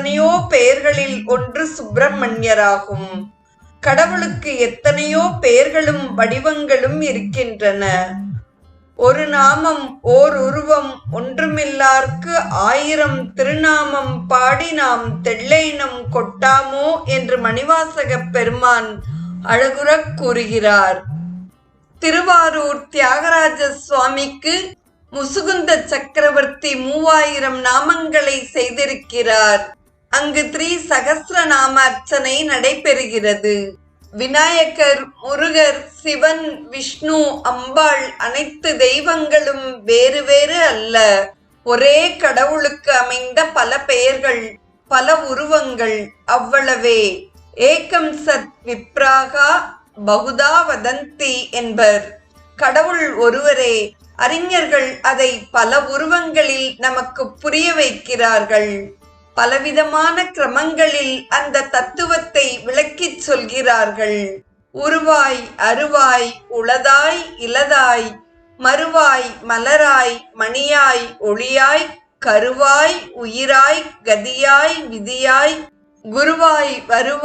எத்தனையோ பெயர்களில் ஒன்று சுப்பிரமணியராகும். கடவுளுக்கு எத்தனையோ பெயர்களும் வடிவங்களும் இருக்கின்றன. ஒரு நாமம் ஓர் உருவம் ஒன்றுமில்லார்க்கு 1000 திருநாமம் பாடி நாம் தெள்ளைனம் கொட்டாமோ என்று மணிவாசகப் பெருமான் அழகுறக் கூறுகிறார். திருவாரூர் தியாகராஜ சுவாமிக்கு முசுகுந்த சக்கரவர்த்தி 3000 நாமங்களை செய்திருக்கிறார். அங்கு சகஸ்ரநாம அர்ச்சனை நடைபெறுகிறது. விநாயகர், முருகர், சிவன், விஷ்ணு, அம்பாள் அனைத்து தெய்வங்களும் வேறு வேறு அல்ல. ஒரே கடவுளுக்கு அமைந்த பல பெயர்கள், பல உருவங்கள், அவ்வளவே. ஏகம் சத் விப்ராகா பகுதா வதந்தி என்பர். கடவுள் ஒருவரே. அறிஞர்கள் அதை பல உருவங்களில் நமக்கு புரிய வைக்கிறார்கள். பலவிதமான கிரமங்களில் அந்த தத்துவத்தை விளக்கிச் சொல்கிறார்கள். உருவாய், அருவாய், உளதாய், இலதாய், மறுவாய், மலராய், மணியாய், ஒளியாய், கருவாய், உயிராய், கதியாய், விதியாய், குருவாய், வருவாய்.